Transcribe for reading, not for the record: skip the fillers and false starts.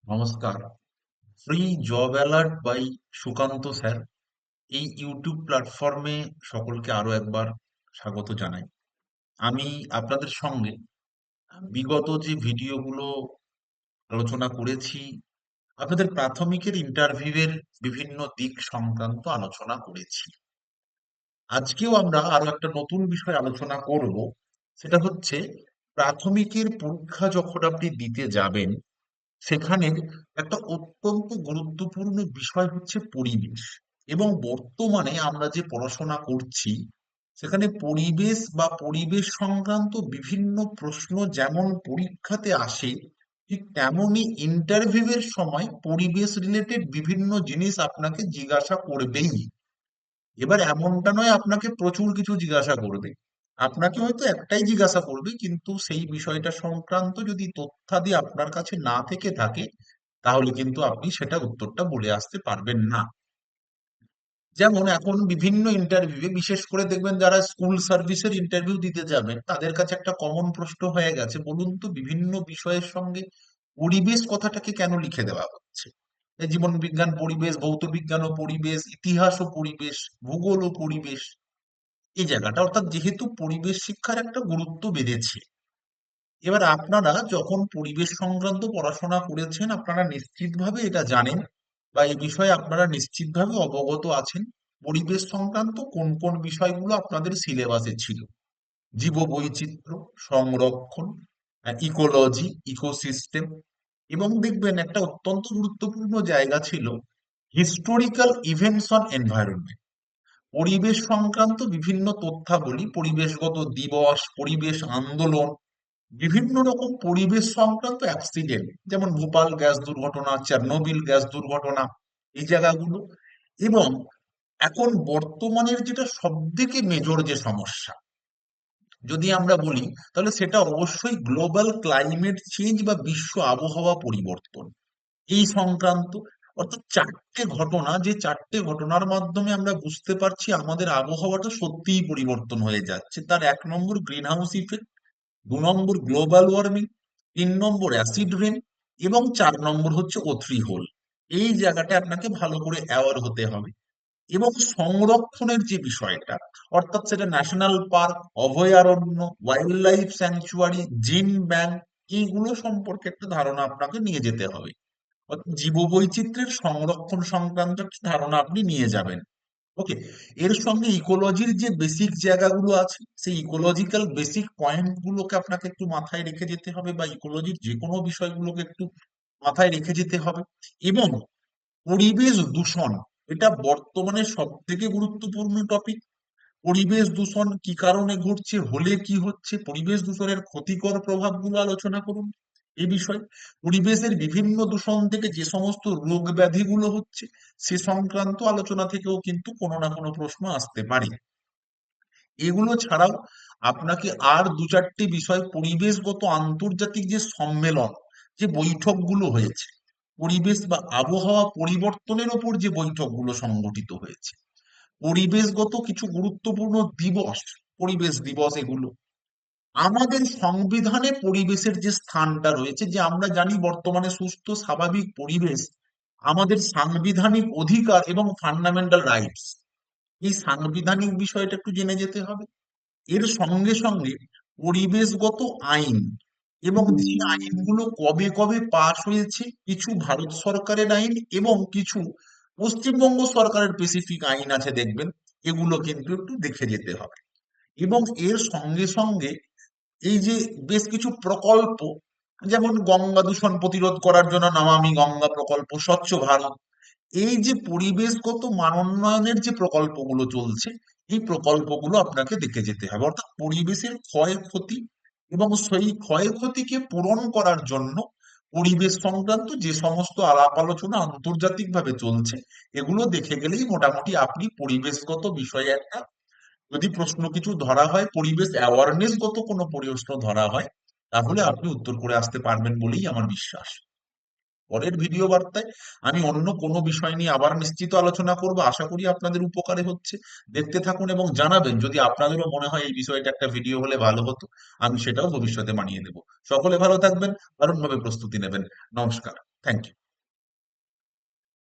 নমস্কার। Free job alert by Sukanta sir এই YouTube প্ল্যাটফর্মে সকলকে আরো একবার স্বাগত জানাই। আমি আপনাদের সঙ্গে বিগত যে ভিডিওগুলো আলোচনা করেছি, আপনাদের প্রাথমিকের ইন্টারভিউয়ের বিভিন্ন দিক সংক্রান্ত আলোচনা করেছি। আজকেও আমরা আরো একটা নতুন বিষয় আলোচনা করব। সেটা হচ্ছে প্রাথমিকের পরীক্ষা যখন আপনি দিতে যাবেন, সেখানে একটা অত্যন্ত গুরুত্বপূর্ণ বিষয় হচ্ছে পরিবেশ। এবং বর্তমানে আমরা যে পড়াশোনা করছি, সেখানে পরিবেশ বা পরিবেশ সংক্রান্ত বিভিন্ন প্রশ্ন যেমন পরীক্ষাতে আসে, ঠিক তেমনই ইন্টারভিউ এর সময় পরিবেশ রিলেটেড বিভিন্ন জিনিস আপনাকে জিজ্ঞাসা করবেই। এবার এমনটা নয় আপনাকে প্রচুর কিছু জিজ্ঞাসা করবে, আপনাকে হয়তো একটাই জিজ্ঞাসা করবে, কিন্তু সেই বিষয়টা সংক্রান্ত যদি তথ্যাদি আপনার কাছে না থেকে থাকে, তাহলে কিন্তু আপনি সেটা উত্তরটা বলে আসতে পারবেন না। যেমন এখন বিভিন্ন ইন্টারভিউ, বিশেষ করে দেখবেন যারা স্কুল সার্ভিসের ইন্টারভিউ দিতে যাবেন, তাদের কাছে একটা কমন প্রশ্ন হয়ে গেছে, বলুন তো বিভিন্ন বিষয়ের সঙ্গে পরিবেশ কথাটাকে কেন লিখে দেওয়া হচ্ছে? এই জীবন বিজ্ঞান পরিবেশ, ভৌত বিজ্ঞান ও পরিবেশ, ইতিহাস ও পরিবেশ, ভূগোল ও পরিবেশ, এই জায়গাটা অর্থাৎ যেহেতু পরিবেশ শিক্ষার একটা গুরুত্ব বেড়েছে, এবার আপনারা যখন পরিবেশ সংক্রান্ত পড়াশোনা করেছেন, আপনারা নিশ্চিতভাবে এটা জানেন বা এই বিষয়ে আপনারা নিশ্চিতভাবে অবগত আছেন পরিবেশ সংক্রান্ত কোন কোন বিষয়গুলো আপনাদের সিলেবাসে ছিল। জীববৈচিত্র্য, সংরক্ষণ, ইকোলজি, ইকোসিস্টেম, এবং দেখবেন একটা অত্যন্ত গুরুত্বপূর্ণ জায়গা ছিল হিস্টোরিক্যাল ইভেন্টস অন এনভায়রনমেন্ট। পরিবেশ সংক্রান্ত বিভিন্ন তথ্যাবলী, পরিবেশগত দিবস, পরিবেশ আন্দোলন, বিভিন্ন রকম পরিবেশ সংক্রান্ত অ্যাক্সিডেন্ট, যেমন ভোপাল গ্যাস দুর্ঘটনা, চেরনোবিল গ্যাস দুর্ঘটনা, এই জায়গাগুলো। এবং এখন বর্তমানের যেটা সব থেকে মেজর যে সমস্যা যদি আমরা বলি, তাহলে সেটা অবশ্যই গ্লোবাল ক্লাইমেট চেঞ্জ বা বিশ্ব আবহাওয়া পরিবর্তন, এই সংক্রান্ত। অর্থাৎ চারটে ঘটনা, যে চারটে ঘটনার মাধ্যমে আমরা বুঝতে পারছি আমাদের আবহাওয়াটা সত্যিই পরিবর্তন হয়ে যাচ্ছে। তার এক নম্বর গ্রিন হাউস ইফেক্ট, 2 নম্বর গ্লোবাল ওয়ার্মিং, 3 নম্বর অ্যাসিড রেন, এবং 4 নম্বর হচ্ছে O3 হোল। এই জায়গাটা আপনাকে ভালো করে অ্যাওয়ার হতে হবে। এবং সংরক্ষণের যে বিষয়টা, অর্থাৎ সেটা ন্যাশনাল পার্ক, অভয়ারণ্য, ওয়াইল্ড লাইফ স্যাংচুয়ারি, জিন ব্যাংক, এইগুলো সম্পর্কে একটা ধারণা আপনাকে নিয়ে যেতে হবে। অর্থাৎ জীববৈচিত্র্যের সংরক্ষণ সংক্রান্ত একটা ধারণা আপনি নিয়ে যাবেন। ওকে। এর সঙ্গে ইকোলজির যে বেসিক জায়গাগুলো আছে, সেই ইকোলজিক্যাল বেসিক পয়েন্ট গুলোকে আপনাকে একটু মাথায় রেখে যেতে হবে, বা ইকোলজির যে কোনো বিষয়গুলোকে একটু মাথায় রেখে যেতে হবে। এবং পরিবেশ দূষণ, এটা বর্তমানে সব থেকে গুরুত্বপূর্ণ টপিক। পরিবেশ দূষণ কি কারণে ঘটছে, হলে কি হচ্ছে, পরিবেশ দূষণের ক্ষতিকর প্রভাবগুলো আলোচনা করুন এই বিষয়ে। পরিবেশের বিভিন্ন দূষণ থেকে যে সমস্ত রোগ ব্যাধিগুলো হচ্ছে, সে সংক্রান্ত আলোচনা থেকেও কিন্তু কোনো না কোনো প্রশ্ন আসতে পারে। এগুলো ছাড়াও আপনাকে আর দু চারটি বিষয়, পরিবেশগত আন্তর্জাতিক যে সম্মেলন, যে বৈঠকগুলো হয়েছে, পরিবেশ বা আবহাওয়া পরিবর্তনের ওপর যে বৈঠকগুলো সংগঠিত হয়েছে, পরিবেশগত কিছু গুরুত্বপূর্ণ দিবস, পরিবেশ দিবস, এগুলো আমাদের সংবিধানে পরিবেশের যে স্থানটা রয়েছে, যে আমরা জানি বর্তমানে সুস্থ স্বাভাবিক পরিবেশ আমাদের সাংবিধানিক অধিকার এবং ফান্ডামেন্টাল রাইটস। এই সাংবিধানিক বিষয়টা একটু জেনে যেতে হবে। এর সঙ্গে সঙ্গে পরিবেশগত আইন, এবং যে আইনগুলো কবে কবে পাশ হয়েছে, কিছু ভারত সরকারের আইন এবং কিছু পশ্চিমবঙ্গ সরকারের স্পেসিফিক আইন আছে দেখবেন, এগুলো কিন্তু একটু দেখে যেতে হবে। এবং এর সঙ্গে সঙ্গে এই যে বেশ কিছু প্রকল্প, যেমন গঙ্গা দূষণ প্রতিরোধ করার জন্য নমামি গঙ্গা প্রকল্প, স্বচ্ছ ভারত, এই যে পরিবেশগত মানোন্নয়নের যে প্রকল্পগুলো চলছে, এই প্রকল্পগুলো আপনাকে দেখে যেতে হবে। অর্থাৎ পরিবেশের ক্ষয়ক্ষতি এবং সেই ক্ষয়ক্ষতিকে পূরণ করার জন্য পরিবেশ সংক্রান্ত যে সমস্ত আলাপ আলোচনা আন্তর্জাতিকভাবে চলছে, এগুলো দেখে গেলেই মোটামুটি আপনি পরিবেশগত বিষয়ে একটা, যদি প্রশ্ন কিছু ধরা হয়, পরিবেশ অ্যাওয়ারনেস গত কোনো প্রশ্ন ধরা হয়, তাহলে আপনি উত্তর করে আসতে পারবেন বলেই আমার বিশ্বাস। পরের ভিডিও বার্তায় আমি অন্য কোনো বিষয় নিয়ে আবার নিশ্চিত আলোচনা করব, আশা করি আপনাদের উপকারে হচ্ছে। দেখতে থাকুন এবং জানাবেন যদি আপনাদেরও মনে হয় এই বিষয়টা একটা ভিডিও হলে ভালো হতো, আমি সেটাও ভবিষ্যতে বানিয়ে দেব। সকলে ভালো থাকবেন, দারুণভাবে প্রস্তুতি নেবেন। নমস্কার। Thank you.